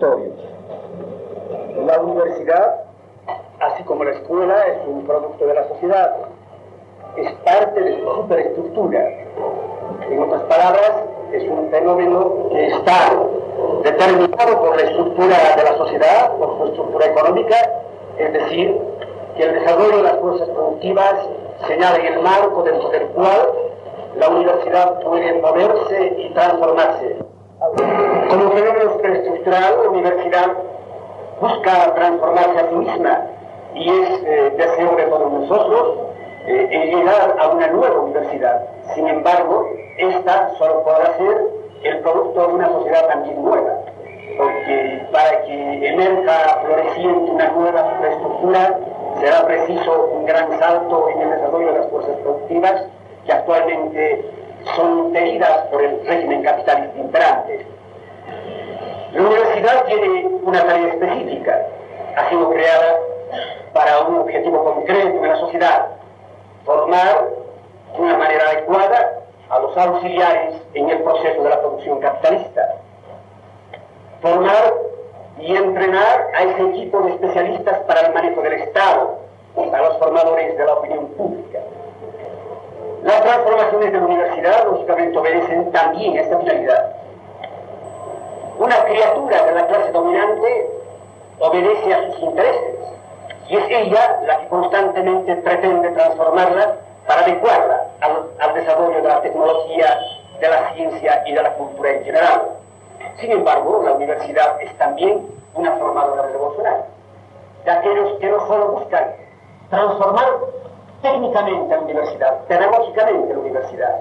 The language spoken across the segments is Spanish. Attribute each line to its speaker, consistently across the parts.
Speaker 1: introductorios. La universidad, así como la escuela, es un producto de la sociedad. Es parte de su superestructura. En otras palabras, es un fenómeno que está determinado por la estructura de la sociedad, por su estructura económica, es decir, que el desarrollo de las fuerzas productivas señala el marco dentro del cual la universidad puede moverse y transformarse. Como fenómeno superestructural, la universidad busca transformarse a sí misma y es deseo de todos nosotros llegar a una nueva universidad. Sin embargo, esta solo podrá ser el producto de una sociedad también nueva, porque para que emerja floreciente una nueva superestructura será preciso un gran salto en el desarrollo de las fuerzas productivas que actualmente son impedidas por el régimen capitalista imperante. La universidad tiene una tarea específica, ha sido creada para un objetivo concreto en la sociedad: formar de una manera adecuada a los auxiliares en el proceso de la producción capitalista, formar y entrenar a ese equipo de especialistas para el manejo del Estado, a los formadores de la opinión pública. Las transformaciones de la universidad, lógicamente, obedecen también a esta finalidad. Una criatura de la clase dominante obedece a sus intereses, y es ella la que constantemente pretende transformarla para adecuarla al desarrollo de la tecnología, de la ciencia y de la cultura en general. Sin embargo, la universidad es también una formadora revolucionaria, de aquellos que no solo buscan transformar técnicamente la universidad, pedagógicamente la universidad,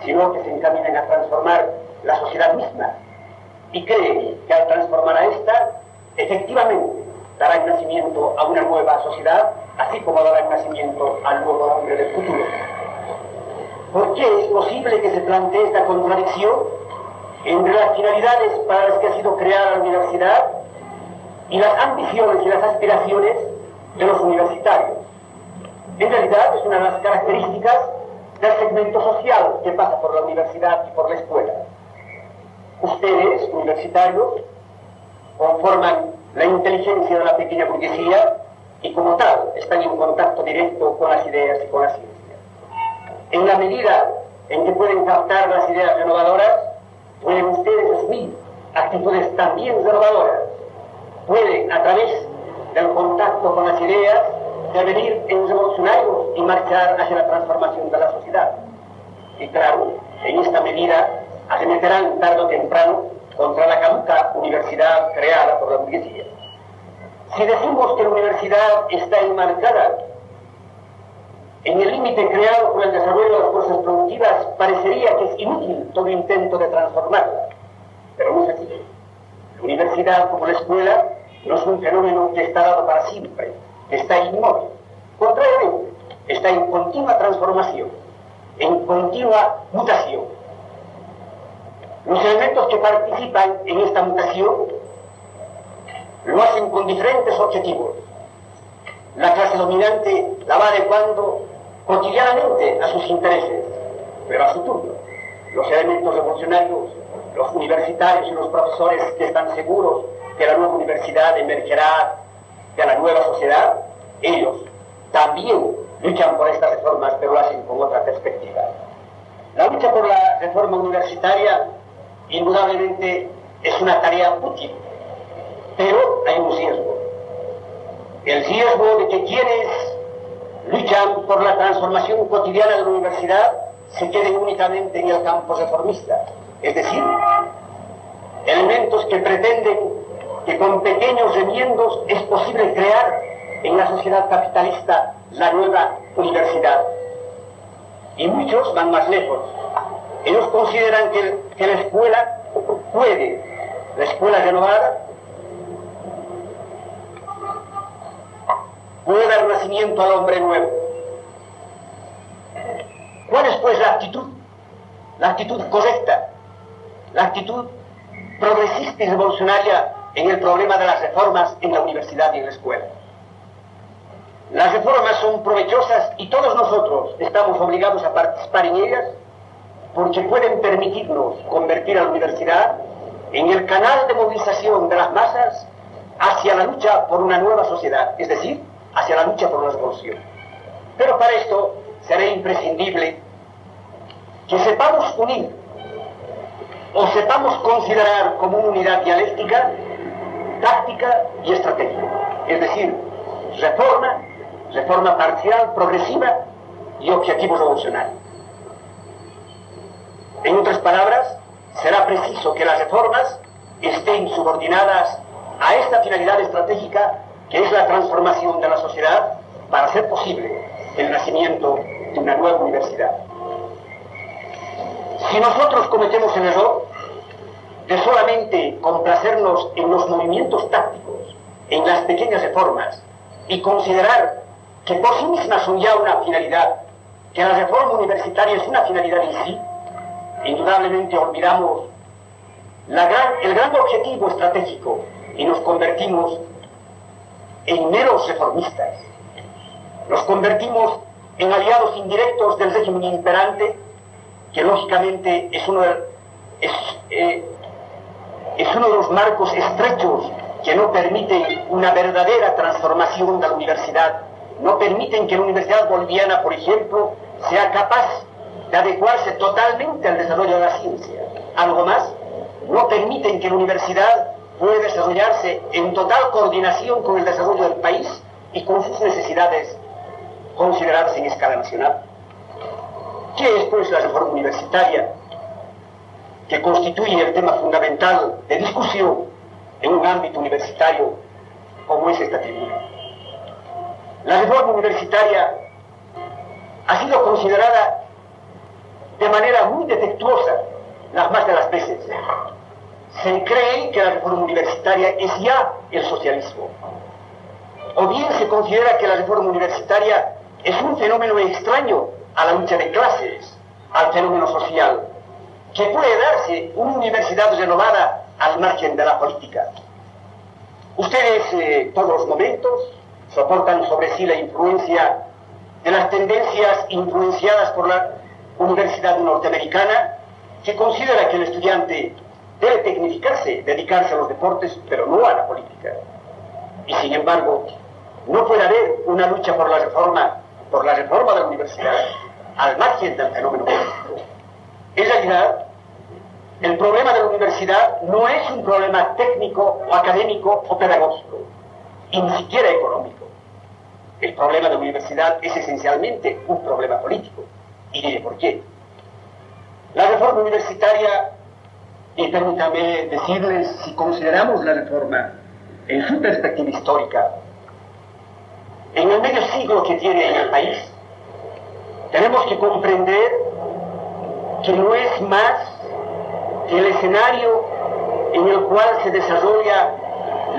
Speaker 1: sino que se encaminan a transformar la sociedad misma, y creen que al transformar a esta, efectivamente darán nacimiento a una nueva sociedad, así como darán nacimiento al nuevo hombre del futuro. ¿Por qué es posible que se plantee esta contradicción entre las finalidades para las que ha sido creada la universidad y las ambiciones y las aspiraciones de los universitarios? En realidad es una de las características del segmento social que pasa por la universidad y por la escuela. Ustedes, universitarios, conforman la inteligencia de la pequeña burguesía y como tal están en contacto directo con las ideas y con la ciencia. En la medida en que pueden captar las ideas renovadoras, pueden ustedes asumir actitudes también renovadoras. Pueden, a través del contacto con las ideas, devenir en revolucionarios y marchar hacia la transformación de la sociedad. Y claro, en esta medida arremeterán tarde o temprano contra la caduca universidad creada por la burguesía. Si decimos que la universidad está enmarcada en el límite creado por el desarrollo de las fuerzas productivas, parecería que es inútil todo intento de transformarla. Pero no es así. La universidad, como la escuela, no es un fenómeno que está dado para siempre, que está inmóvil. Contrariamente, está en continua transformación, en continua mutación. Los elementos que participan en esta mutación lo hacen con diferentes objetivos. La clase dominante la va adecuando cotidianamente a sus intereses, pero a su turno. Los elementos revolucionarios, los universitarios y los profesores que están seguros que la nueva universidad emergerá de la nueva sociedad, ellos también luchan por estas reformas, pero lo hacen con otra perspectiva. La lucha por la reforma universitaria indudablemente es una tarea útil, pero hay un riesgo. El riesgo de que quienes luchan por la transformación cotidiana de la universidad se queden únicamente en el campo reformista, es decir, elementos que pretenden que con pequeños remiendos es posible crear en la sociedad capitalista la nueva universidad. Y muchos van más lejos. Ellos consideran que la escuela la escuela renovada, puede dar nacimiento al hombre nuevo. ¿Cuál es pues la actitud? La actitud correcta, la actitud progresista y revolucionaria en el problema de las reformas en la universidad y en la escuela. Las reformas son provechosas y todos nosotros estamos obligados a participar en ellas porque pueden permitirnos convertir a la universidad en el canal de movilización de las masas hacia la lucha por una nueva sociedad, es decir, hacia la lucha por la revolución. Pero para esto será imprescindible que sepamos unir o sepamos considerar como una unidad dialéctica, táctica y estratégica, es decir, reforma parcial, progresiva y objetivo revolucionario. En otras palabras, será preciso que las reformas estén subordinadas a esta finalidad estratégica que es la transformación de la sociedad para hacer posible el nacimiento de una nueva universidad. Si nosotros cometemos el error de solamente complacernos en los movimientos tácticos, en las pequeñas reformas, y considerar que por sí mismas son ya una finalidad, que la reforma universitaria es una finalidad en sí, indudablemente olvidamos el gran objetivo estratégico y nos convertimos en meros reformistas. Nos convertimos en aliados indirectos del régimen imperante, que lógicamente es uno de los marcos estrechos que no permiten una verdadera transformación de la universidad, no permiten que la universidad boliviana, por ejemplo, sea capaz de adecuarse totalmente al desarrollo de la ciencia. Algo más, no permiten que la universidad pueda desarrollarse en total coordinación con el desarrollo del país y con sus necesidades consideradas en escala nacional. ¿Qué es, pues, la reforma universitaria, que constituye el tema fundamental de discusión en un ámbito universitario como es esta tribuna? La reforma universitaria ha sido considerada de manera muy defectuosa las más de las veces. Se cree que la reforma universitaria es ya el socialismo. O bien se considera que la reforma universitaria es un fenómeno extraño a la lucha de clases, al fenómeno social, que puede darse una universidad renovada al margen de la política. Ustedes, todos los momentos, soportan sobre sí la influencia de las tendencias influenciadas por la Universidad Norteamericana, que considera que el estudiante debe tecnificarse, dedicarse a los deportes, pero no a la política. Y sin embargo, no puede haber una lucha por la reforma de la universidad al margen del fenómeno político. En realidad, el problema de la universidad no es un problema técnico o académico o pedagógico, y ni siquiera económico. El problema de la universidad es esencialmente un problema político, y diré por qué. La reforma universitaria, y permítanme decirles, si consideramos la reforma en su perspectiva histórica, en el medio siglo que tiene en el país, tenemos que comprender que no es más que el escenario en el cual se desarrolla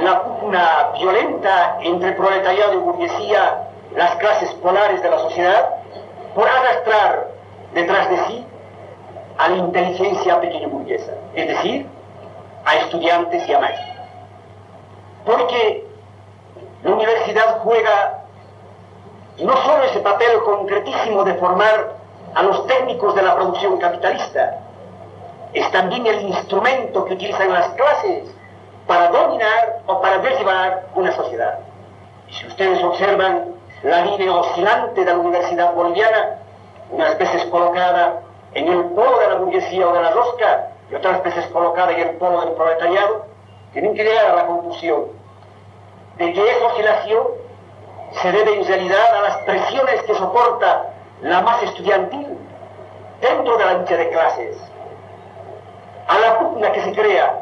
Speaker 1: la pugna violenta entre proletariado y burguesía, las clases polares de la sociedad, por arrastrar detrás de sí a la inteligencia pequeña burguesa, es decir, a estudiantes y a maestros. Porque la universidad juega no solo ese papel concretísimo de formar a los técnicos de la producción capitalista, es también el instrumento que utilizan las clases para dominar o para derribar una sociedad. Y si ustedes observan la línea oscilante de la universidad boliviana, unas veces colocada en el polo de la burguesía o de la rosca, y otras veces colocada en el polo del proletariado, tienen que llegar a la conclusión de que esa oscilación se debe en realidad a las presiones que soporta la masa estudiantil dentro de la lucha de clases, a la pugna que se crea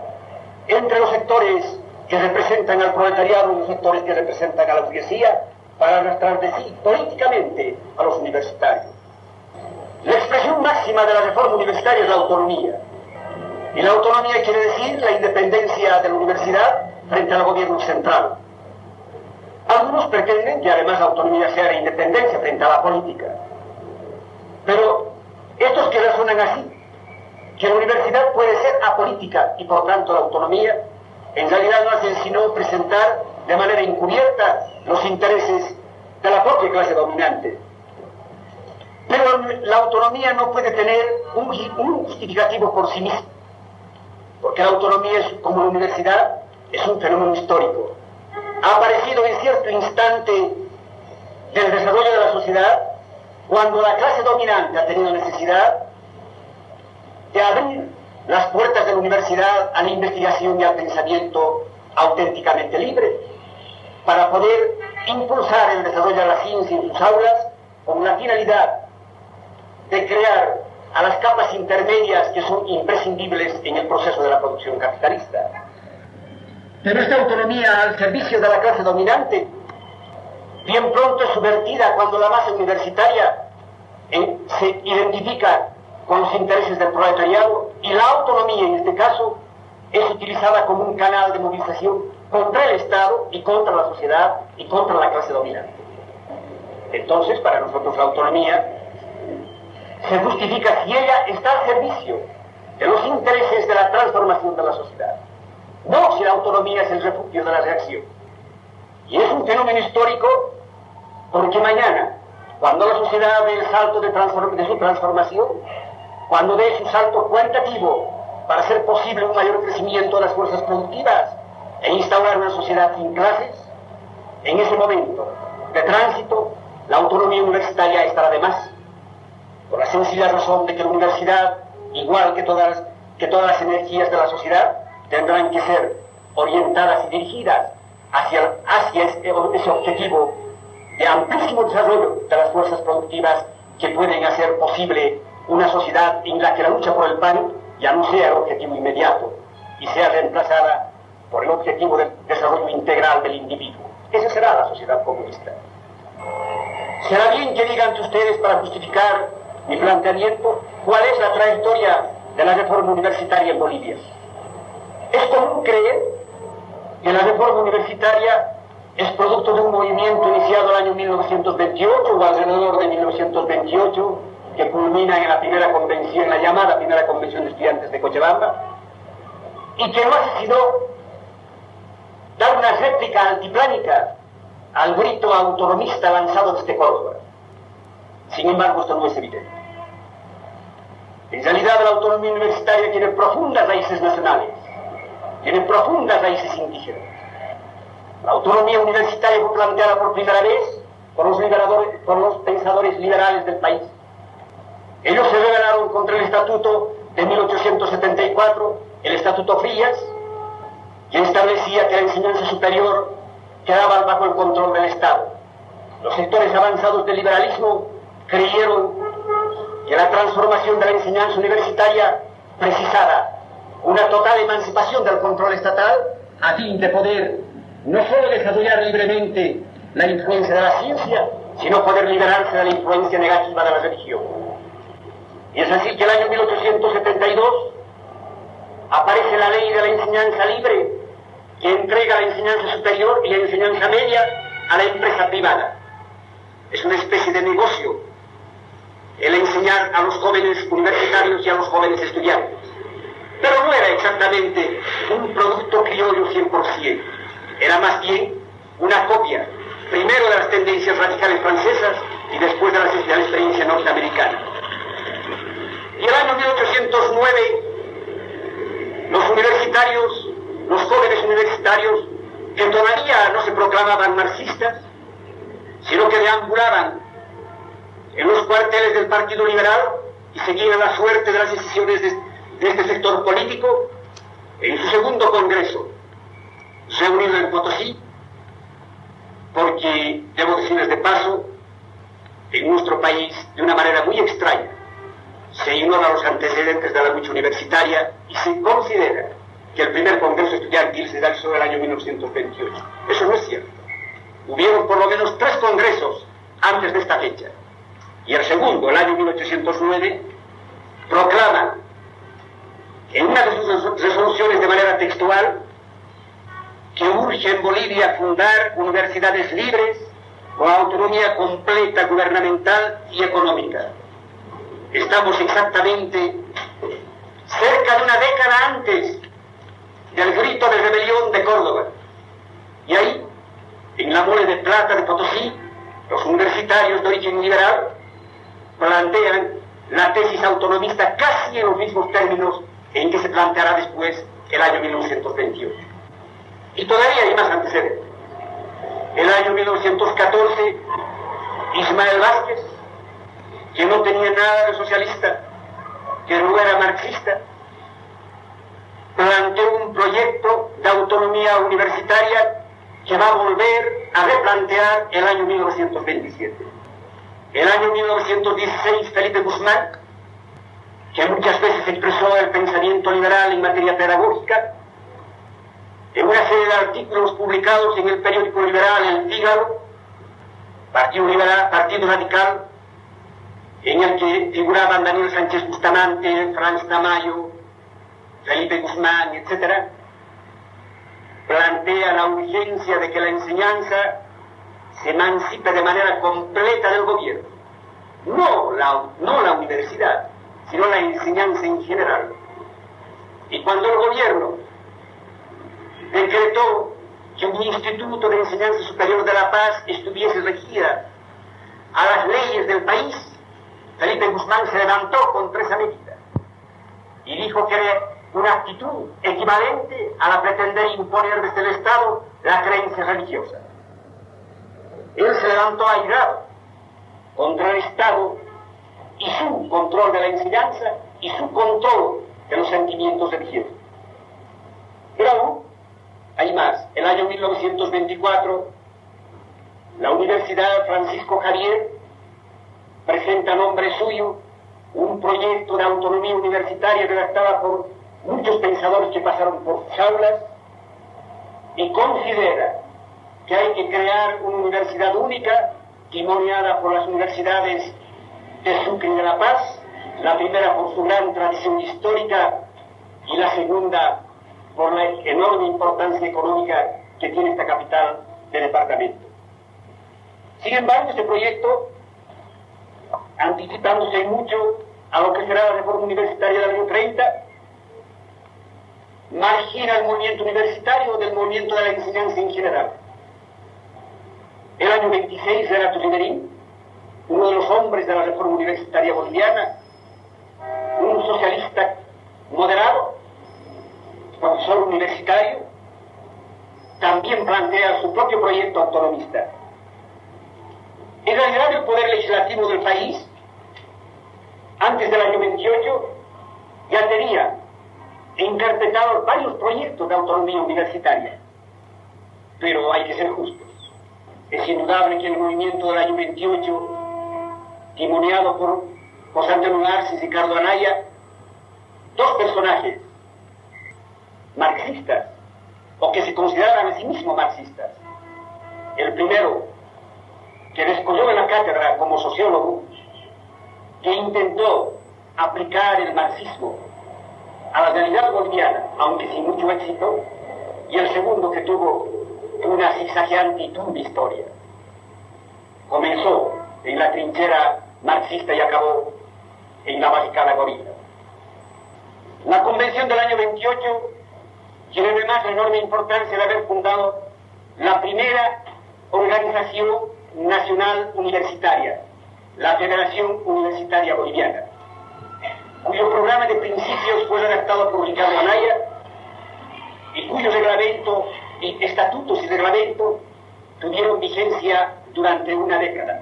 Speaker 1: entre los sectores que representan al proletariado y los sectores que representan a la burguesía para arrastrar de sí políticamente a los universitarios. La expresión máxima de la reforma universitaria es la autonomía. Y la autonomía quiere decir la independencia de la universidad frente al gobierno central. Algunos pretenden que además la autonomía sea la independencia frente a la política. Pero estos que razonan así, que la universidad puede ser apolítica y por tanto la autonomía, en realidad no hacen sino presentar de manera encubierta los intereses de la propia clase dominante. Pero la autonomía no puede tener un justificativo por sí misma. porque la autonomía como la universidad es un fenómeno histórico. Ha aparecido en cierto instante del desarrollo de la sociedad cuando la clase dominante ha tenido necesidad de abrir las puertas de la universidad a la investigación y al pensamiento auténticamente libre, para poder impulsar el desarrollo de la ciencia en sus aulas con la finalidad de crear a las capas intermedias que son imprescindibles en el proceso de la producción capitalista. Pero esta autonomía al servicio de la clase dominante bien pronto es subvertida cuando la masa universitaria se identifica con los intereses del proletariado, y la autonomía en este caso es utilizada como un canal de movilización contra el Estado y contra la sociedad y contra la clase dominante. Entonces, para nosotros la autonomía se justifica si ella está al servicio de los intereses de la transformación de la sociedad, no si la autonomía es el refugio de la reacción. Y es un fenómeno histórico porque mañana, cuando la sociedad dé el salto de su transformación, cuando dé su salto cualitativo para hacer posible un mayor crecimiento de las fuerzas productivas e instaurar una sociedad sin clases, en ese momento de tránsito, la autonomía universitaria estará de más, por la sencilla razón de que la universidad, igual que todas las energías de la sociedad, tendrán que ser orientadas y dirigidas hacia ese objetivo de amplísimo desarrollo de las fuerzas productivas que pueden hacer posible una sociedad en la que la lucha por el pan ya no sea el objetivo inmediato y sea reemplazada por el objetivo del desarrollo integral del individuo. Esa será la sociedad comunista. Será bien que digan ustedes, para justificar mi planteamiento, cuál es la trayectoria de la reforma universitaria en Bolivia. Es común creer que la reforma universitaria es producto de un movimiento iniciado el año 1928 o alrededor de 1928, que culmina en la primera convención, la llamada primera convención de estudiantes de Cochabamba, y que no hace sino dar una réplica altiplánica al grito autonomista lanzado desde Córdoba. Sin embargo, esto no es evidente. En realidad, la autonomía universitaria tiene profundas raíces nacionales, tiene profundas raíces indígenas. La autonomía universitaria fue planteada por primera vez por los pensadores liberales del país. Ellos se rebelaron contra el estatuto de 1874, el estatuto Frías, que establecía que la enseñanza superior quedaba bajo el control del Estado. Los sectores avanzados del liberalismo creyeron que la transformación de la enseñanza universitaria precisara una total emancipación del control estatal a fin de poder no solo desarrollar libremente la influencia de la ciencia, sino poder liberarse de la influencia negativa de la religión. Y es así que el año 1872 aparece la ley de la enseñanza libre, que entrega la enseñanza superior y la enseñanza media a la empresa privada. Es una especie de negocio el enseñar a los jóvenes universitarios y a los jóvenes estudiantes. Pero no era exactamente un producto criollo 100%. Era más bien una copia, primero de las tendencias radicales francesas y después de la experiencia norteamericana. Y el año 1809, los universitarios, los jóvenes universitarios, que todavía no se proclamaban marxistas, sino que deambulaban en los cuarteles del Partido Liberal y seguían la suerte de las decisiones de este sector político, en su segundo congreso, reunido en Potosí, porque, debo decirles de paso, en nuestro país, de una manera muy extraña, se ignoran los antecedentes de la lucha universitaria y se considera que el primer congreso estudiantil se realizó en el año 1928. Eso no es cierto. Hubieron por lo menos 3 congresos antes de esta fecha. Y el segundo, el año 1809, proclama en una de sus resoluciones de manera textual que urge en Bolivia fundar universidades libres con autonomía completa gubernamental y económica. Estamos exactamente cerca de una década antes del grito de rebelión de Córdoba. Y ahí, en la Mole de Plata de Potosí, los universitarios de origen liberal plantean la tesis autonomista casi en los mismos términos en que se planteará después el año 1928. Y todavía hay más antecedentes. El año 1914, Ismael Vázquez, que no tenía nada de socialista, que no era marxista, planteó un proyecto de autonomía universitaria que va a volver a replantear el año 1927. El año 1916, Felipe Guzmán, que muchas veces expresó el pensamiento liberal en materia pedagógica, en una serie de artículos publicados en el periódico liberal El Fígaro, Partido Radical, en el que figuraban Daniel Sánchez Bustamante, Franz Tamayo, Felipe Guzmán, etc., plantea la urgencia de que la enseñanza se emancipe de manera completa del gobierno. No la universidad, sino la enseñanza en general. Y cuando el gobierno decretó que un instituto de enseñanza superior de La Paz estuviese regida a las leyes del país, Felipe Guzmán se levantó contra esa medida y dijo que era una actitud equivalente a la pretender imponer desde el Estado la creencia religiosa. Él se levantó airado contra el Estado y su control de la enseñanza y su control de los sentimientos religiosos. Pero aún hay más. El año 1924, la Universidad Francisco Javier presenta a nombre suyo un proyecto de autonomía universitaria redactada por muchos pensadores que pasaron por sus aulas y considera que hay que crear una universidad única, timoniada por las universidades de Sucre y de La Paz, la primera por su gran tradición histórica y la segunda por la enorme importancia económica que tiene esta capital del departamento. Sin embargo, este proyecto, anticipándose mucho a lo que será la reforma universitaria del año 30, margina el movimiento universitario del movimiento de la enseñanza en general. El año 26, Renato Riverín, uno de los hombres de la reforma universitaria boliviana, un socialista moderado, profesor universitario, también plantea su propio proyecto autonomista. En realidad, el poder legislativo del país, antes del año 28, ya tenía interpretado varios proyectos de autonomía universitaria. Pero hay que ser justos. Es indudable que el movimiento del año 28, timoneado por José Antonio García y Ricardo Anaya, dos personajes marxistas, o que se consideraban a sí mismos marxistas. El primero, que descolló en la cátedra como sociólogo, que intentó aplicar el marxismo a la realidad boliviana, aunque sin mucho éxito, y el segundo, que tuvo una zigzagueante y turbia historia. Comenzó en la trinchera marxista y acabó en la barricada gorila. La convención del año 28 tiene además la enorme importancia de haber fundado la primera organización nacional universitaria, la Federación Universitaria Boliviana, cuyo programa de principios fue redactado por Ricardo Anaya y cuyo reglamento, y estatutos y reglamento tuvieron vigencia durante una década.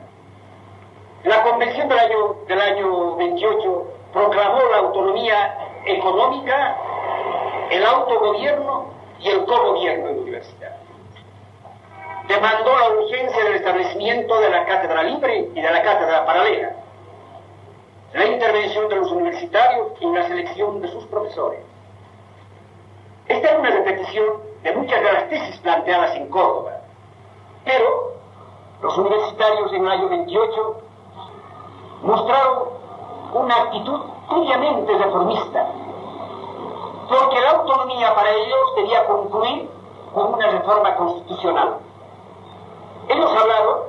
Speaker 1: La convención del año 28 proclamó la autonomía económica, el autogobierno y el cogobierno en la universidad. Demandó la urgencia del establecimiento de la cátedra libre y de la cátedra paralela, la intervención de los universitarios en la selección de sus profesores. Esta es una repetición de muchas de las tesis planteadas en Córdoba, pero los universitarios en el año 28 mostraron una actitud obviamente reformista, porque la autonomía para ellos debía concluir con una reforma constitucional. Ellos hablaron,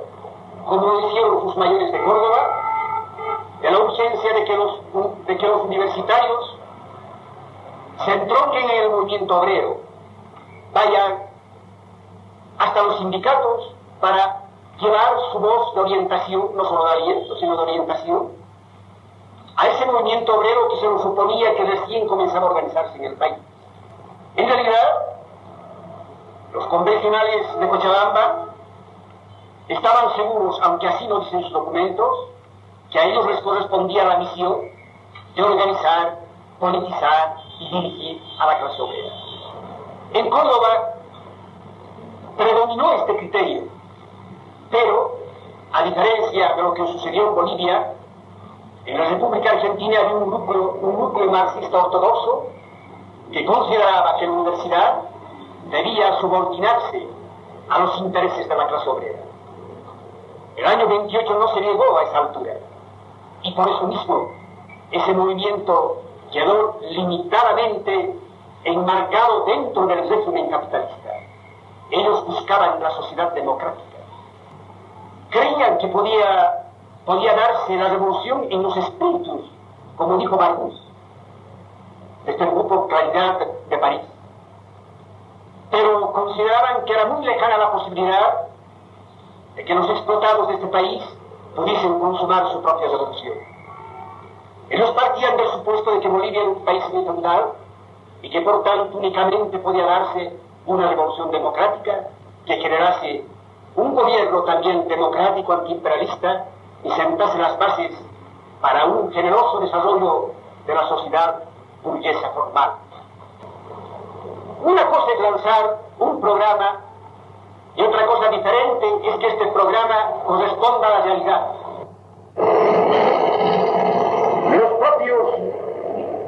Speaker 1: como decían sus mayores de Córdoba, de la urgencia de que los universitarios se entronquen en el movimiento obrero, vayan hasta los sindicatos para llevar su voz de orientación, no solo de aliento, sino de orientación,
Speaker 2: a ese movimiento obrero que se nos suponía que recién comenzaba a organizarse en el país. En realidad, los convencionales de Cochabamba estaban seguros, aunque así no dicen sus documentos, que a ellos les correspondía la misión de organizar, politizar y dirigir a la clase obrera. En Córdoba predominó este criterio, pero a diferencia de lo que sucedió en Bolivia, en la República Argentina había un núcleo marxista ortodoxo que consideraba que la universidad debía subordinarse a los intereses de la clase obrera. El año 28 no se llegó a esa altura, y por eso mismo ese movimiento quedó limitadamente enmarcado dentro del régimen capitalista. Ellos buscaban la sociedad democrática. Creían que podía darse la revolución en los espíritus, como dijo Marcus, desde el grupo Claridad de París. Pero consideraban que era muy lejana la posibilidad de que los explotados de este país pudiesen consumar su propia revolución. Ellos partían del supuesto de que Bolivia era un país neutral y que por tanto únicamente podía darse una revolución democrática que generase un gobierno también democrático antiimperialista y sentase las bases para un generoso desarrollo de la sociedad burguesa formal. Una cosa es lanzar un programa y otra cosa diferente es que este programa corresponda a la realidad. Los propios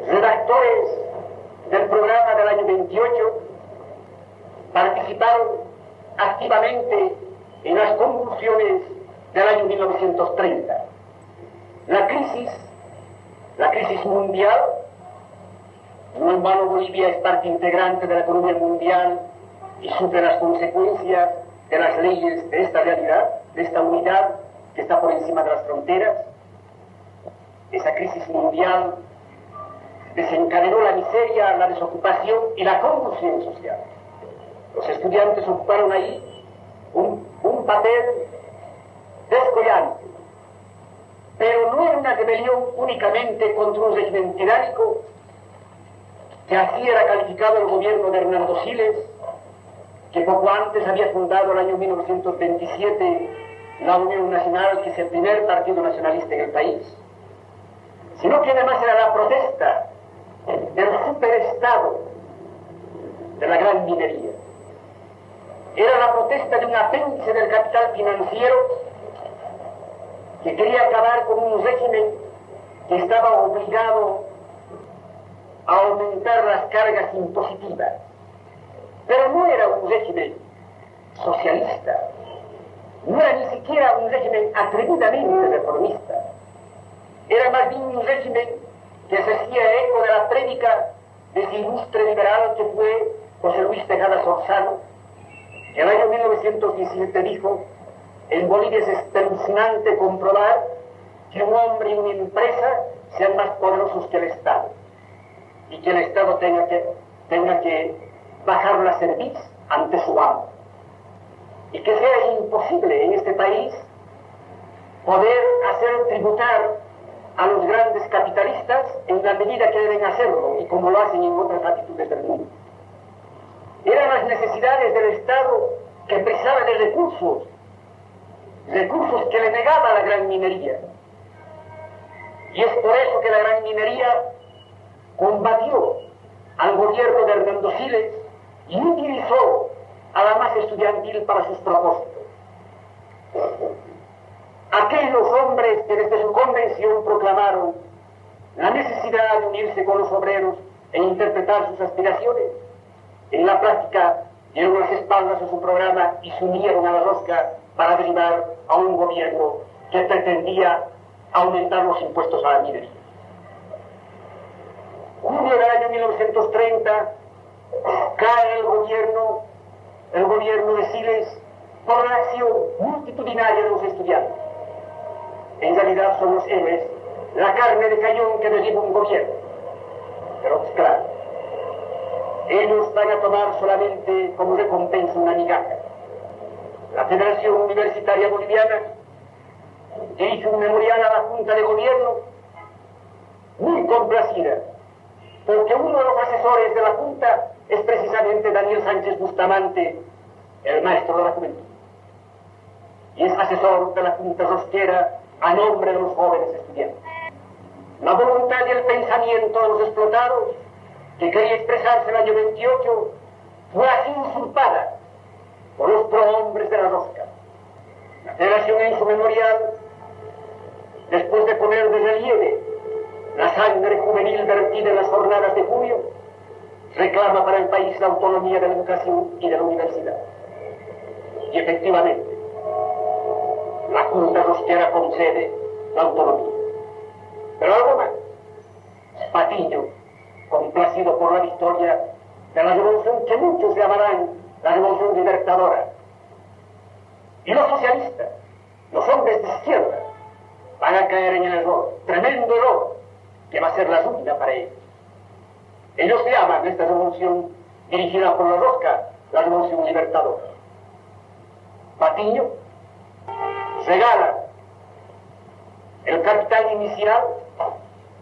Speaker 2: redactores del programa del año 28 participaron activamente en las convulsiones del año 1930. La crisis mundial, no en vano Bolivia es parte integrante de la economía mundial y sufre las consecuencias de las leyes de esta realidad, de esta unidad que está por encima de las fronteras. Esa crisis mundial desencadenó la miseria, la desocupación y la convulsión social. Los estudiantes ocuparon ahí un papel descollante, pero no era una rebelión únicamente contra un régimen tiránico, que así era calificado el gobierno de Hernando Siles, que poco antes había fundado el año 1927 la Unión Nacional, que es el primer partido nacionalista en el país, sino que además era la protesta del superestado de la gran minería. Era la protesta de un apéndice del capital financiero que quería acabar con un régimen que estaba obligado a aumentar las cargas impositivas. Pero no era un régimen socialista, no era ni siquiera un régimen atrevidamente reformista. Era más bien un régimen que se hacía eco de la prédica de ese ilustre liberal que fue José Luis Tejada Sorzano, que en el año 1917 dijo: en Bolivia es espeluznante comprobar que un hombre y una empresa sean más poderosos que el Estado, y que el Estado tenga que bajar la cerviz ante su amo, y que sea imposible en este país poder hacer tributar a los grandes capitalistas en la medida que deben hacerlo y como lo hacen en otras latitudes del mundo. Eran las necesidades del Estado que precisaba de recursos que le negaba la gran minería. Y es por eso que la gran minería combatió al gobierno de Hernando Siles y utilizó a la masa estudiantil para sus propósitos. Aquellos hombres que desde su convención proclamaron la necesidad de unirse con los obreros e interpretar sus aspiraciones, en la práctica dieron las espaldas a su programa y se unieron a la rosca para derribar a un gobierno que pretendía aumentar los impuestos a la minería. Junio del año 1930 cae el gobierno de Siles por la acción multitudinaria de los estudiantes. En realidad son los héroes, la carne de cañón que derriba un gobierno. Pero pues claro, ellos van a tomar solamente como recompensa una migaja. La Federación Universitaria Boliviana hizo un memorial a la Junta de Gobierno muy complacida, porque uno de los asesores de la Junta es precisamente Daniel Sánchez Bustamante, el maestro de la juventud. Y es asesor de la Junta Rosquera a nombre de los jóvenes estudiantes. La voluntad y el pensamiento de los explotados, que quería expresarse el año 28, fue así usurpada por los prohombres de la rosca. La Federación en su memorial, después de poner de relieve la sangre juvenil vertida en las jornadas de junio, reclama para el país la autonomía de la educación y de la universidad. Y efectivamente, la Junta Rosquera concede la autonomía. Pero algo más. Patiño, complacido por la victoria de la revolución que muchos llamarán la revolución libertadora, y los socialistas, los hombres de izquierda, van a caer en el error, tremendo error, que va a ser la ruina para ellos. Ellos llaman esta revolución dirigida por la rosca la revolución libertadora. Patiño regala el capital inicial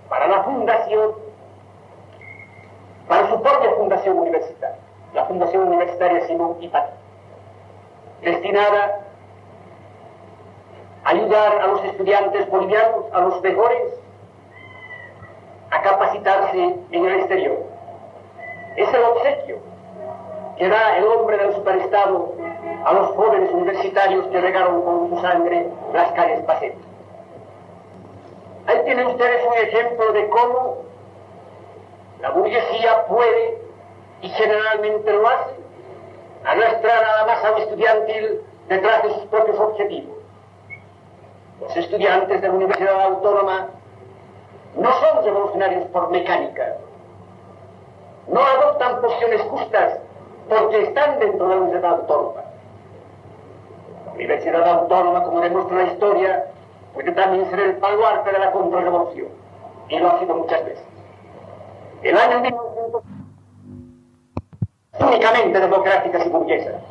Speaker 2: para la fundación, para su propia fundación universitaria, la Fundación Universitaria Simón y Patiño, destinada a ayudar a los estudiantes bolivianos, a los mejores, a capacitarse en el exterior. Es el obsequio que da el hombre del superestado a los jóvenes universitarios que regaron con su sangre las calles pasetas. Ahí tienen ustedes un ejemplo de cómo la burguesía puede, y generalmente lo hace, arrastrar a la masa estudiantil detrás de sus propios objetivos. Los estudiantes de la Universidad Autónoma no son revolucionarios por mecánica, no adoptan posiciones justas porque están dentro de la Universidad Autónoma. La Universidad Autónoma, como demuestra la historia, puede también ser el baluarte de la contrarrevolución, y lo ha sido muchas veces. El año 1900, únicamente democráticas y burguesas.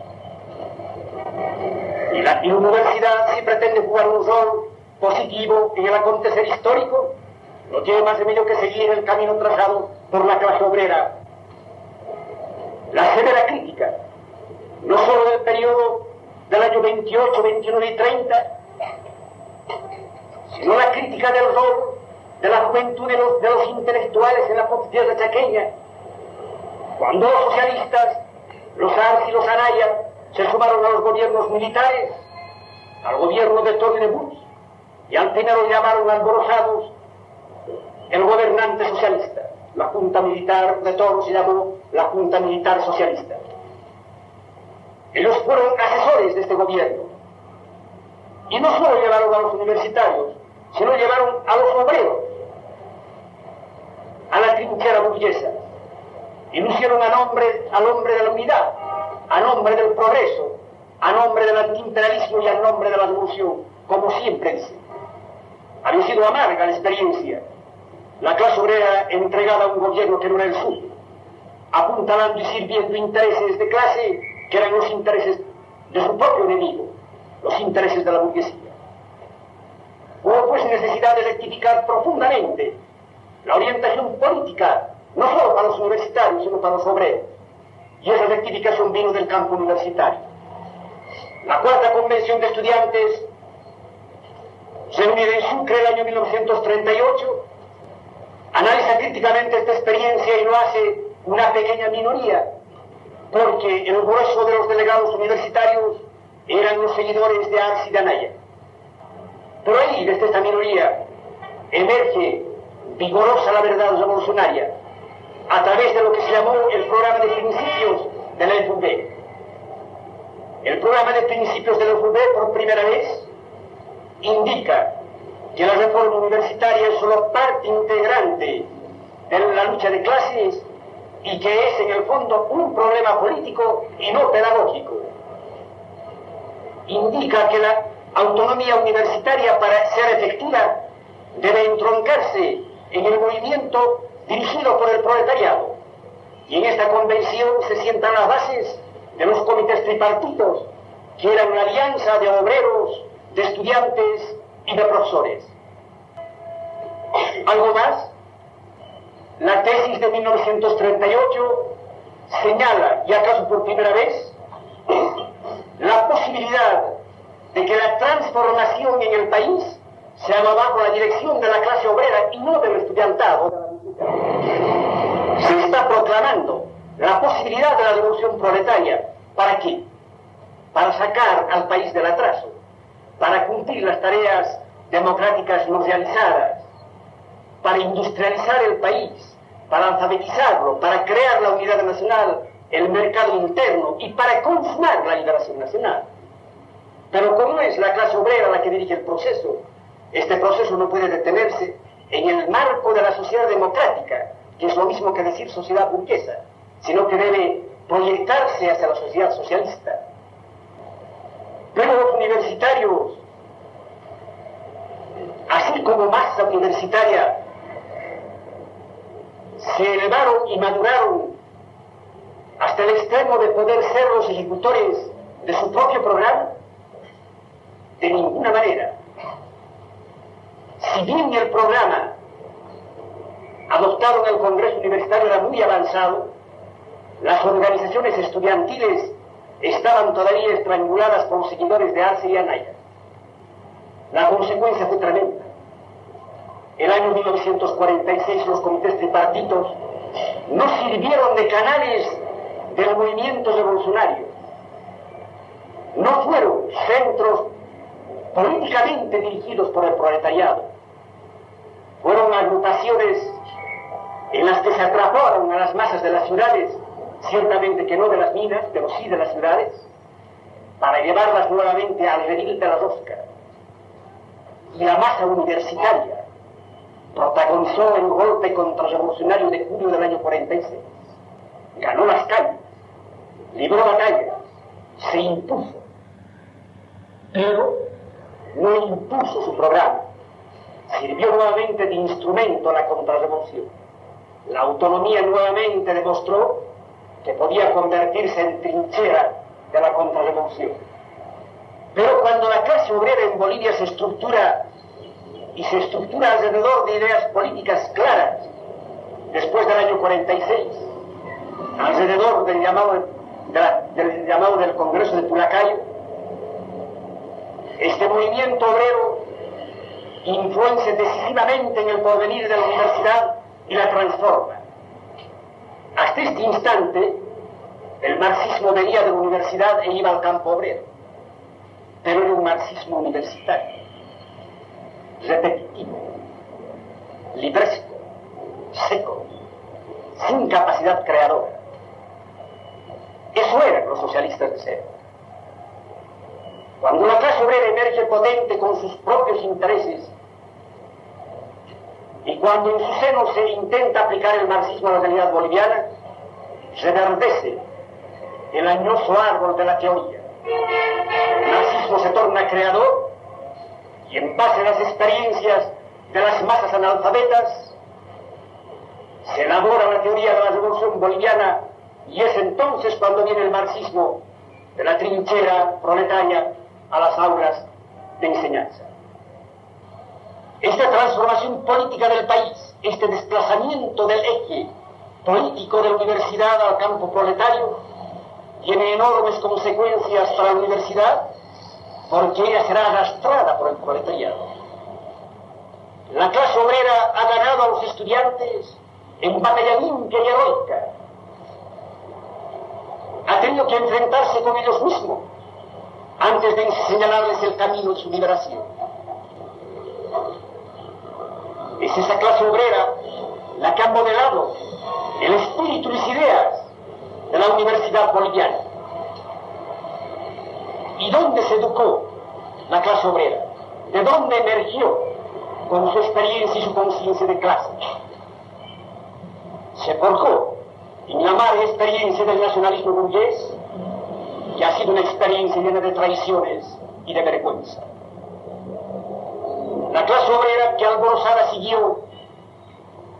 Speaker 2: Y la universidad, si pretende jugar un rol positivo en el acontecer histórico, no tiene más remedio que seguir el camino trazado por la clase obrera. La severa crítica, no solo del periodo del año 28, 29 y 30, sino la crítica del rol de la juventud de los intelectuales en la postguerra chaqueña, cuando los socialistas, los Arce y los Anaya, se sumaron a los gobiernos militares, al gobierno de Tony de Bush, y al primero llamaron alborozados el gobernante socialista. La Junta Militar de Toro se llamó la Junta Militar Socialista. Ellos fueron asesores de este gobierno. Y no solo llevaron a los universitarios, sino llevaron a los obreros a la trinchera burguesa. Y lo hicieron al nombre de la unidad, a nombre del progreso, a nombre del antiimperialismo y a nombre de la revolución, como siempre dicen. Había sido amarga la experiencia. La clase obrera entregada a un gobierno que no era el suyo, apuntalando y sirviendo intereses de clase que eran los intereses de su propio enemigo, los intereses de la burguesía. Hubo pues necesidad de rectificar profundamente la orientación política, no solo para los universitarios, sino para los obreros. Y esa rectificación vino del campo universitario. La cuarta convención de estudiantes, reunida en Sucre el año 1938, analiza críticamente esta experiencia y lo hace una pequeña minoría, porque el grueso de los delegados universitarios eran los seguidores de Arce y de Anaya. Pero ahí, desde esta minoría, emerge vigorosa la verdad revolucionaria, a través de lo que se llamó el programa de principios de la FUB. El programa de principios de la FUB, por primera vez, indica que la reforma universitaria es solo parte integrante de la lucha de clases y que es en el fondo un problema político y no pedagógico. Indica que la autonomía universitaria, para ser efectiva, debe entroncarse en el movimiento dirigido por el proletariado. Y en esta convención se sientan las bases de los comités tripartitos, que eran una alianza de obreros, de estudiantes y de profesores. Algo más, la tesis de 1938 señala, y acaso por primera vez, la posibilidad de que la transformación en el país se haga bajo la dirección de la clase obrera y no del estudiantado. Se está proclamando la posibilidad de la revolución proletaria. ¿Para qué? Para sacar al país del atraso, para cumplir las tareas democráticas no realizadas, para industrializar el país, para alfabetizarlo, para crear la unidad nacional, el mercado interno y para consumar la liberación nacional. Pero como es la clase obrera la que dirige el proceso, este proceso no puede detenerse en el marco de la sociedad democrática, que es lo mismo que decir sociedad burguesa, sino que debe proyectarse hacia la sociedad socialista. Pero los universitarios, así como masa universitaria, se elevaron y maduraron hasta el extremo de poder ser los ejecutores de su propio programa. De ninguna manera. Si bien el programa adoptado en el Congreso Universitario era muy avanzado, las organizaciones estudiantiles estaban todavía estranguladas por los seguidores de Arce y Anaya. La consecuencia fue tremenda. El año 1946 los comités tripartitos no sirvieron de canales del movimiento revolucionario. No fueron centros políticamente dirigidos por el proletariado. Fueron agrupaciones en las que se atraparon a las masas de las ciudades, ciertamente que no de las minas, pero sí de las ciudades, para llevarlas nuevamente al redil de la rosca. Y la masa universitaria protagonizó el golpe contrarrevolucionario de junio del año 46. Ganó las calles, libró batallas, se impuso, pero no impuso su programa. Sirvió nuevamente de instrumento a la contrarrevolución. La autonomía nuevamente demostró que podía convertirse en trinchera de la contrarrevolución. Pero cuando la clase obrera en Bolivia se estructura alrededor de ideas políticas claras, después del año 46, alrededor del llamado del Congreso de Pulacayo, este movimiento obrero influencia decisivamente en el porvenir de la universidad y la transforma. Hasta este instante, el marxismo venía de la universidad e iba al campo obrero, pero era un marxismo universitario, repetitivo, libresco, seco, sin capacidad creadora. Eso eran los socialistas de cero. Cuando la clase obrera emerge potente con sus propios intereses y cuando en su seno se intenta aplicar el marxismo a la realidad boliviana, reverdece el añoso árbol de la teoría. El marxismo se torna creador y en base a las experiencias de las masas analfabetas se elabora la teoría de la revolución boliviana y es entonces cuando viene el marxismo de la trinchera proletaria a las aulas de enseñanza. Esta transformación política del país, este desplazamiento del eje político de la universidad al campo proletario, tiene enormes consecuencias para la universidad porque ella será arrastrada por el proletariado. La clase obrera ha ganado a los estudiantes en batalla limpia y heroica. Ha tenido que enfrentarse con ellos mismos antes de señalarles el camino de su liberación. Es esa clase obrera la que ha modelado el espíritu y las ideas de la universidad boliviana. ¿Y dónde se educó la clase obrera? ¿De dónde emergió con su experiencia y su conciencia de clase? Se forjó en la amarga experiencia del nacionalismo burgués, que ha sido una experiencia llena de traiciones y de vergüenza. La clase obrera que alborozada siguió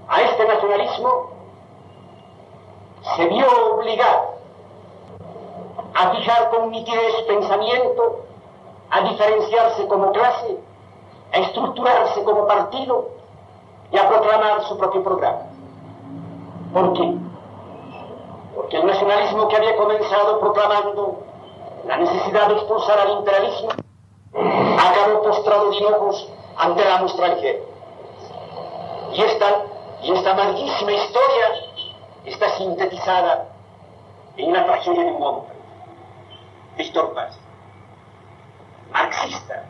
Speaker 2: a este nacionalismo se vio obligada a fijar con nitidez su pensamiento, a diferenciarse como clase, a estructurarse como partido y a proclamar su propio programa. ¿Por qué? Porque el nacionalismo que había comenzado proclamando la necesidad de expulsar al imperialismo acabó postrado de hinojos ante el amo extranjero. Y esta amarguísima historia está sintetizada en la tragedia de un hombre, Víctor Paz, marxista,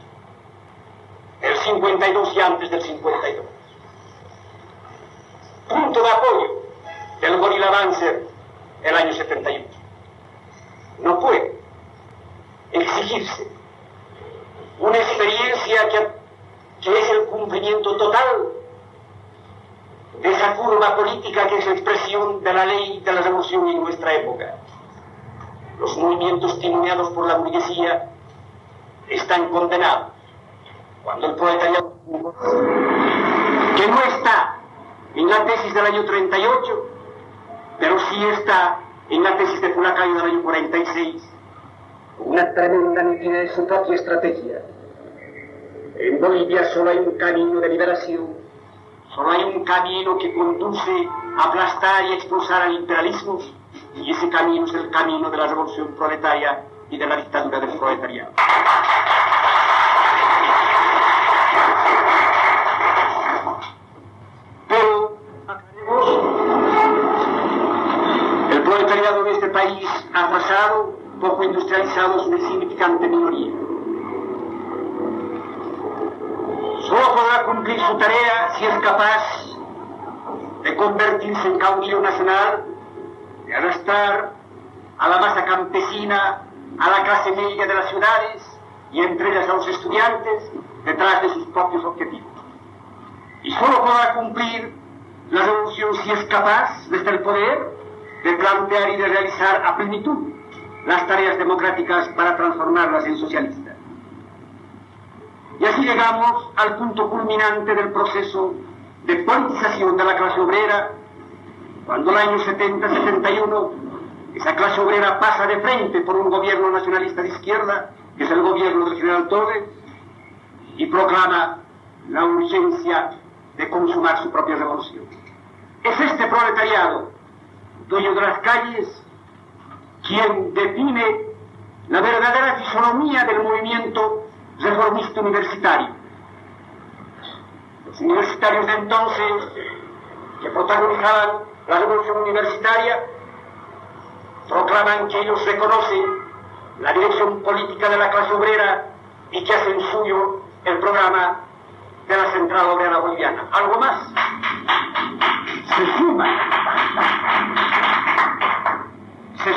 Speaker 2: del 52 y antes del 52. Punto de apoyo del gorila Banzer el año 78. No puede exigirse una experiencia que es el cumplimiento total de esa curva política que es la expresión de la ley de la revolución en nuestra época. Los movimientos testimoniados por la burguesía están condenados cuando el proletariado, que no está en la tesis del año 38, pero sí está en la tesis de Pulacayo del año 46, una tremenda nitidez de su propia estrategia. En Bolivia solo hay un camino de liberación, solo hay un camino que conduce a aplastar y expulsar al imperialismo, y ese camino es el camino de la revolución proletaria y de la dictadura del proletariado. Pero el proletariado de este país atrasado, poco industrializado, es una insignificante minoría. Solo podrá cumplir su tarea si es capaz de convertirse en caudillo nacional, de arrastrar a la masa campesina, a la clase media de las ciudades y entre ellas a los estudiantes detrás de sus propios objetivos. Y solo podrá cumplir la revolución si es capaz, desde el poder, de plantear y de realizar a plenitud las tareas democráticas para transformarlas en socialistas. Y así llegamos al punto culminante del proceso de politización de la clase obrera, cuando el año 70-71 esa clase obrera pasa de frente por un gobierno nacionalista de izquierda, que es el gobierno del general Torres, y proclama la urgencia de consumar su propia revolución. Es este proletariado, dueño de las calles, quien define la verdadera fisonomía del movimiento reformista universitario. Los universitarios de entonces, que protagonizaban la revolución universitaria, proclaman que ellos reconocen la dirección política de la clase obrera y que hacen suyo el programa de la Central Obrera Boliviana. ¿Algo más? Se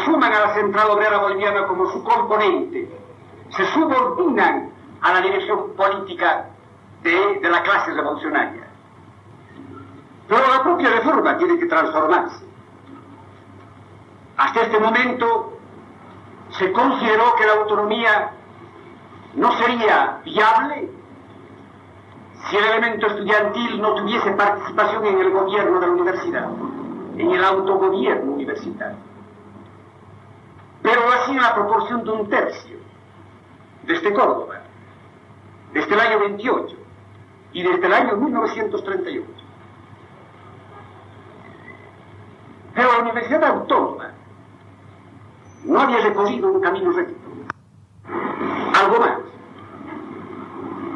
Speaker 2: suman a la Central Obrera Boliviana como su componente, se subordinan a la dirección política de la clase revolucionaria. Pero la propia reforma tiene que transformarse. Hasta este momento se consideró que la autonomía no sería viable si el elemento estudiantil no tuviese participación en el gobierno de la universidad, en el autogobierno universitario. Pero así en la proporción de 1/3, desde Córdoba, desde el año 28 y desde el año 1938. Pero la Universidad Autónoma no había recorrido un camino recto. Algo más.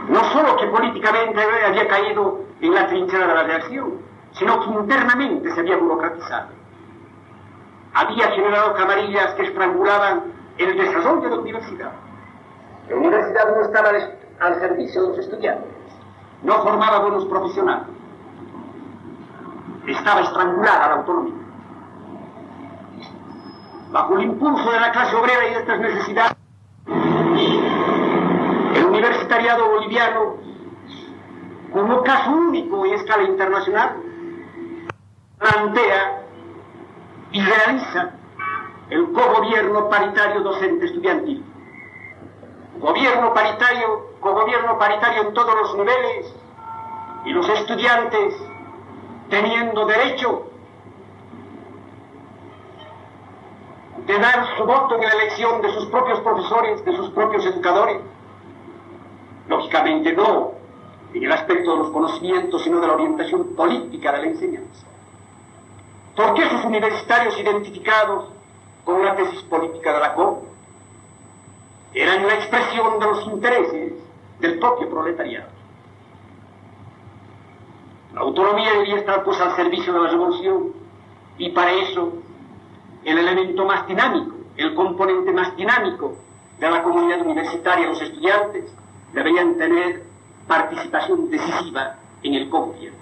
Speaker 2: No solo que políticamente había caído en la trinchera de la reacción, sino que internamente se había burocratizado. Había generado camarillas que estrangulaban el desarrollo de la universidad. La universidad no estaba al servicio de los estudiantes, no formaba buenos profesionales, estaba estrangulada la autonomía. Bajo el impulso de la clase obrera y de estas necesidades, el universitariado boliviano, como caso único en escala internacional, plantea y realiza el cogobierno paritario docente estudiantil. Gobierno paritario en todos los niveles, y los estudiantes teniendo derecho de dar su voto en la elección de sus propios profesores, de sus propios educadores. Lógicamente no en el aspecto de los conocimientos, sino de la orientación política de la enseñanza. ¿Por qué sus universitarios identificados con la tesis política de la COP eran la expresión de los intereses del propio proletariado? La autonomía debía estar pues al servicio de la revolución, y para eso el elemento más dinámico, el componente más dinámico de la comunidad universitaria, los estudiantes, deberían tener participación decisiva en el gobierno.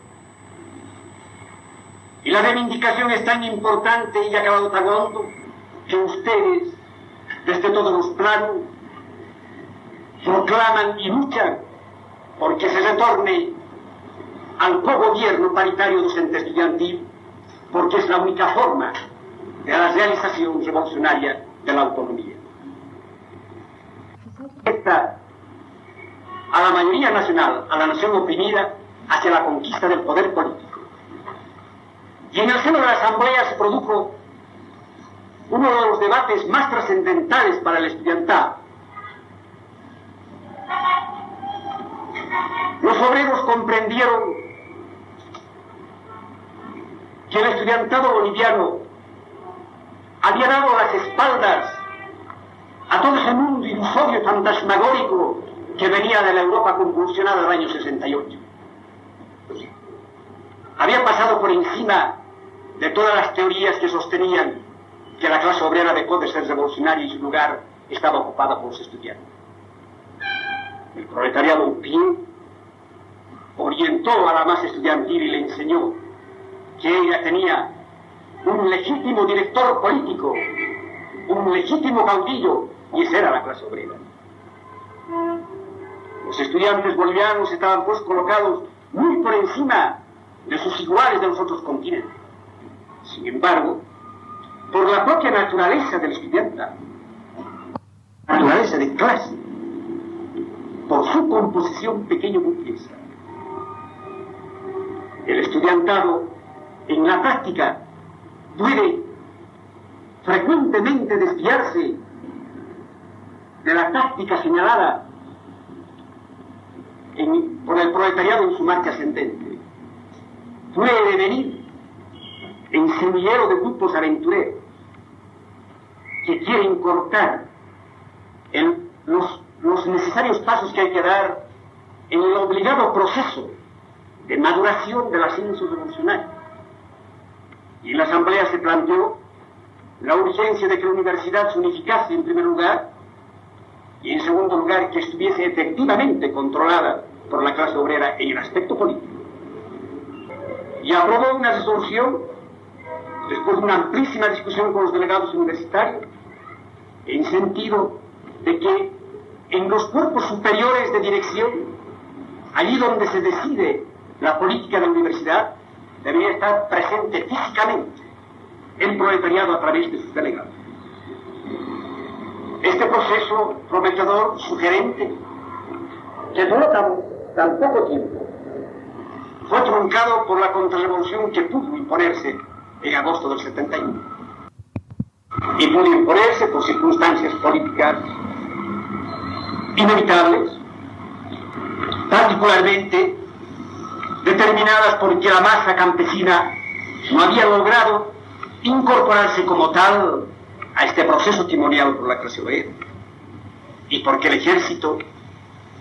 Speaker 2: Y la reivindicación es tan importante y ha acabado tan hondo que ustedes, desde todos los planos, proclaman y luchan porque se retorne al cogobierno paritario docente estudiantil, porque es la única forma de la realización revolucionaria de la autonomía. Esta a la mayoría nacional, a la nación oprimida, hacia la conquista del poder político. Y en el seno de la Asamblea se produjo uno de los debates más trascendentales para el estudiantado. Los obreros comprendieron que el estudiantado boliviano había dado las espaldas a todo ese mundo ilusorio, fantasmagórico, que venía de la Europa convulsionada del año 68. Había pasado por encima de todas las teorías que sostenían que la clase obrera dejó de ser revolucionaria y su lugar estaba ocupada por los estudiantes. El proletariado en pie orientó a la masa estudiantil y le enseñó que ella tenía un legítimo director político, un legítimo caudillo, y esa era la clase obrera. Los estudiantes bolivianos estaban pues colocados muy por encima de sus iguales de los otros continentes. Sin embargo, por la propia naturaleza del estudiante, naturaleza de clase, por su composición pequeño burguesa, el estudiantado en la práctica puede frecuentemente desviarse de la táctica señalada por el proletariado en su marcha ascendente. Puede devenir en semillero de grupos aventureros que quieren cortar los necesarios pasos que hay que dar en el obligado proceso de maduración del ascenso revolucionario. Y en la Asamblea se planteó la urgencia de que la universidad se unificase en primer lugar, y en segundo lugar que estuviese efectivamente controlada por la clase obrera en el aspecto político. Y aprobó una resolución, después de una amplísima discusión con los delegados universitarios, en sentido de que en los cuerpos superiores de dirección, allí donde se decide la política de la universidad, debería estar presente físicamente el proletariado a través de sus delegados. Este proceso prometedor, sugerente, que duró tan poco tiempo, fue truncado por la contrarrevolución que pudo imponerse en agosto del 71. Y pudo imponerse por circunstancias políticas inevitables, particularmente determinadas porque la masa campesina no había logrado incorporarse como tal a este proceso timoniado por la clase obrera, y porque el ejército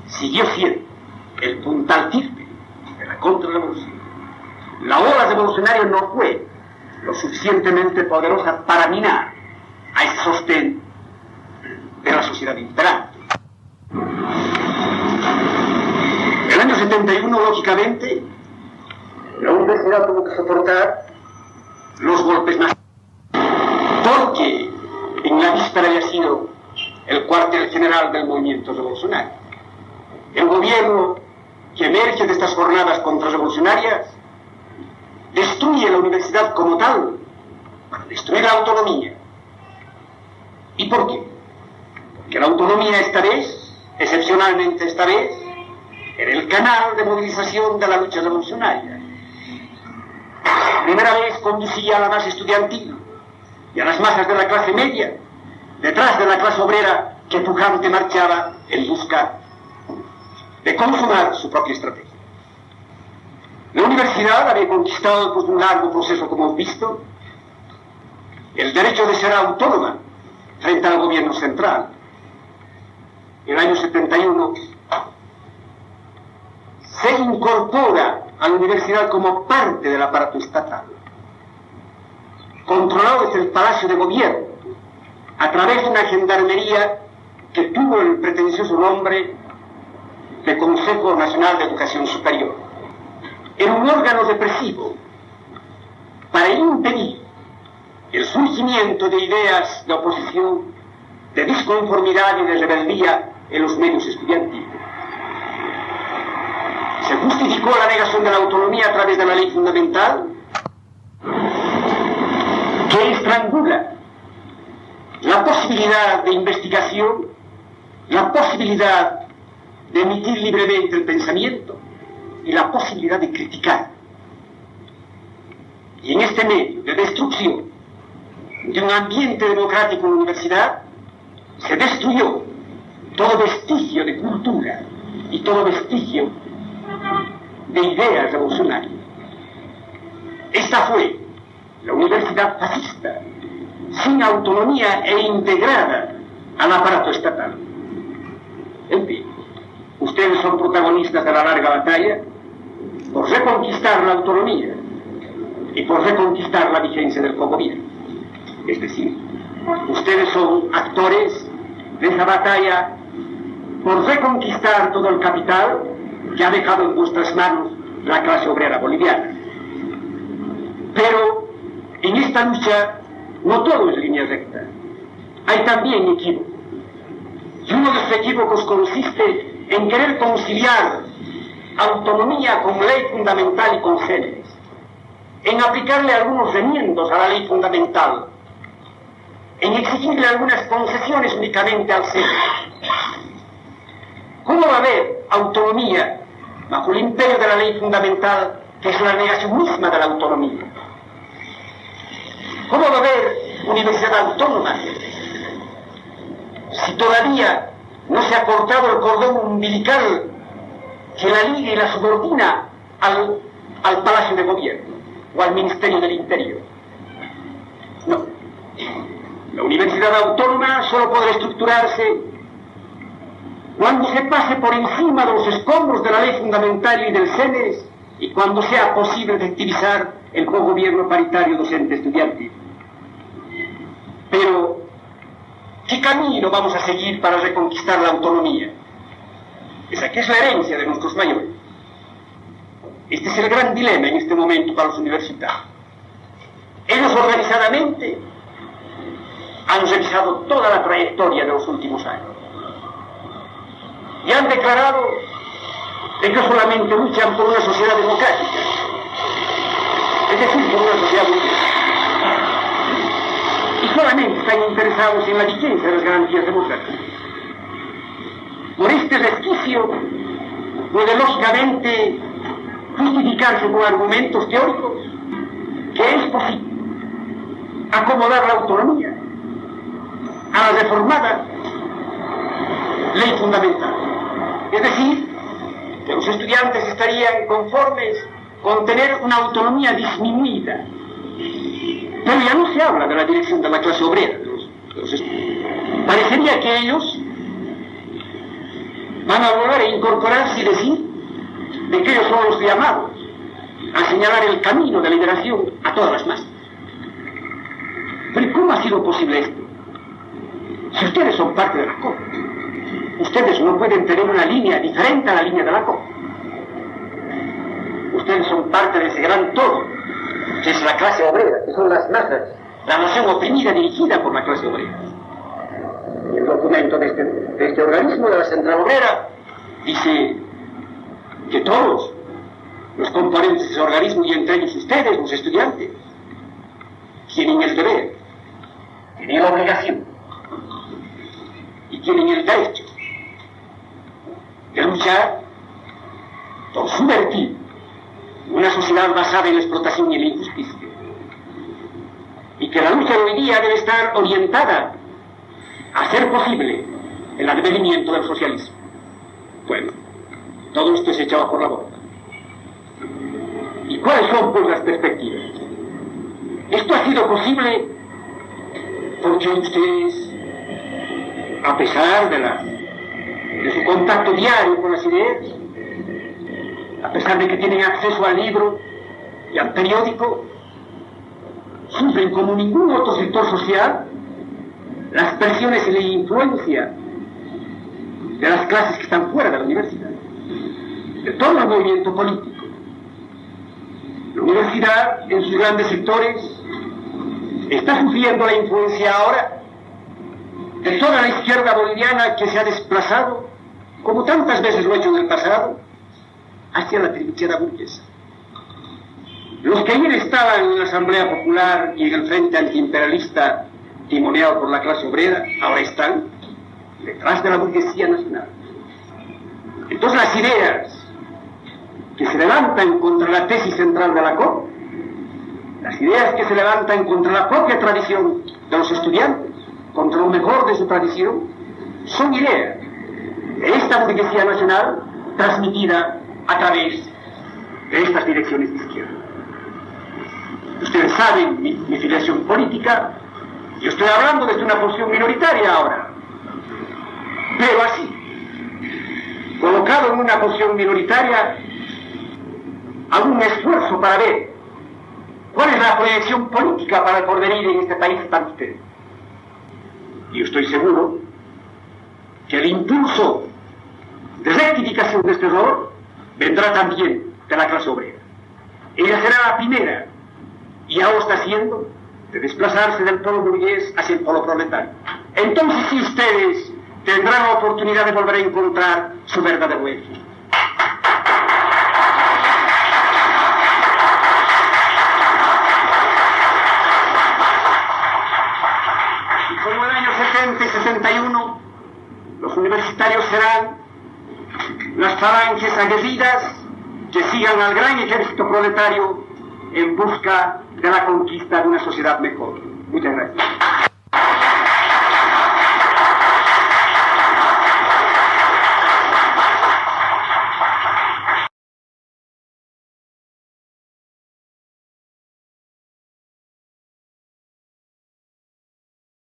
Speaker 2: siguió siendo el puntal firme de la contrarrevolución. La ola revolucionaria no fue lo suficientemente poderosa para minar a ese sostén de la sociedad imperante. El año 71, lógicamente, la universidad tuvo que soportar los golpes más, porque en la víspera había sido el cuartel general del movimiento revolucionario. El gobierno que emerge de estas jornadas contrarrevolucionarias destruye la universidad como tal, para destruir la autonomía. ¿Y por qué? Porque la autonomía esta vez, excepcionalmente esta vez, era el canal de movilización de la lucha revolucionaria. Primera vez conducía a la masa estudiantil y a las masas de la clase media, detrás de la clase obrera que pujante marchaba en busca de consumar su propia estrategia. La universidad había conquistado, después de un largo proceso, como hemos visto,
Speaker 3: el derecho de ser autónoma frente al gobierno central. En el año 71 se incorpora a la universidad como parte del aparato estatal, controlado desde el Palacio de Gobierno, a través de una gendarmería que tuvo el pretencioso nombre de Consejo Nacional de Educación Superior. Era un órgano represivo para impedir el surgimiento de ideas de oposición, de disconformidad y de rebeldía en los medios estudiantiles. Se justificó la negación de la autonomía a través de la ley fundamental, que estrangula la posibilidad de investigación, la posibilidad de emitir libremente el pensamiento y la posibilidad de criticar. Y en este medio de destrucción de un ambiente democrático en la universidad, se destruyó todo vestigio de cultura y todo vestigio de ideas revolucionarias. Esta fue la universidad fascista, sin autonomía e integrada al aparato estatal. En fin, ustedes son protagonistas de la larga batalla por reconquistar la autonomía y por reconquistar la vigencia del cogobierno. Es decir, ustedes son actores de esa batalla por reconquistar todo el capital que ha dejado en vuestras manos la clase obrera boliviana. Pero en esta lucha no todo es línea recta. Hay también equívocos. Y uno de los equívocos consiste en querer conciliar autonomía con ley fundamental y con CENES, en aplicarle algunos remiendos a la ley fundamental, en exigirle algunas concesiones únicamente al CENES. ¿Cómo va a haber autonomía bajo el imperio de la ley fundamental, que es la negación misma de la autonomía? ¿Cómo va a haber universidad autónoma si todavía no se ha cortado el cordón umbilical que la liga y la subordina al Palacio de Gobierno o al Ministerio del Interior? No. La universidad autónoma solo podrá estructurarse cuando se pase por encima de los escombros de la ley fundamental y del CENES y cuando sea posible efectivizar el cogobierno paritario docente-estudiantil. Pero, ¿qué camino vamos a seguir para reconquistar la autonomía? Esa que es la herencia de nuestros mayores. Este es el gran dilema en este momento para los universitarios. Ellos organizadamente han revisado toda la trayectoria de los últimos años y han declarado de que solamente luchan por una sociedad democrática, es decir, por una sociedad burguesa, y solamente están interesados en la vigencia de las garantías democráticas. Por este resquicio puede lógicamente justificarse con argumentos teóricos que es posible acomodar la autonomía a la reformada ley fundamental. Es decir, que los estudiantes estarían conformes con tener una autonomía disminuida. Pero ya no se habla de la dirección de la clase obrera. Parecería que ellos van a volver a incorporarse y decir de que ellos son los llamados a señalar el camino de liberación a todas las masas. Pero ¿cómo ha sido posible esto? Si ustedes son parte de la COP, ustedes no pueden tener una línea diferente a la línea de la COP. Ustedes son parte de ese gran todo, que es la clase obrera, que son las masas, la nación oprimida dirigida por la clase obrera. Y el documento de este organismo, de la Central Obrera, dice que todos los componentes de ese organismo, y entre ellos ustedes, los estudiantes, tienen el deber, tienen la obligación y tienen el derecho de luchar por subvertir una sociedad basada en la explotación y en la injusticia, y que la lucha de hoy día debe estar orientada a hacer posible el advenimiento del socialismo. Bueno, todo esto es echado por la boca. ¿Y cuáles son pues las perspectivas? Esto ha sido posible porque ustedes, a pesar de su contacto diario con las ideas, a pesar de que tienen acceso al libro y al periódico, sufren como ningún otro sector social las presiones y la influencia de las clases que están fuera de la universidad, de todo el movimiento político. La universidad, en sus grandes sectores, está sufriendo la influencia ahora de toda la izquierda boliviana que se ha desplazado, como tantas veces lo ha hecho en el pasado, hacia la trinchera burguesa. Los que ayer estaban en la Asamblea Popular y en el Frente Antiimperialista timoneado por la clase obrera, ahora están detrás de la burguesía nacional. Entonces las ideas que se levantan contra la tesis central de la COP, las ideas que se levantan contra la propia tradición de los estudiantes, contra lo mejor de su tradición, son ideas de esta burguesía nacional transmitida a través de estas direcciones de izquierda. Ustedes saben mi filiación política. Yo estoy hablando desde una posición minoritaria ahora, pero así, colocado en una posición minoritaria, hago un esfuerzo para ver cuál es la proyección política para el porvenir en este país para ustedes. Y yo estoy seguro que el impulso de rectificación de este error vendrá también de la clase obrera. Ella será la primera, y ahora está haciendo, de desplazarse del polo burgués hacia el polo proletario. Entonces sí, ustedes tendrán la oportunidad de volver a encontrar su verdadero eje. Y como en el año 70 y 61, los universitarios serán las falanges aguerridas que sigan al gran ejército proletario en busca de la conquista de una sociedad mejor. Muchas gracias.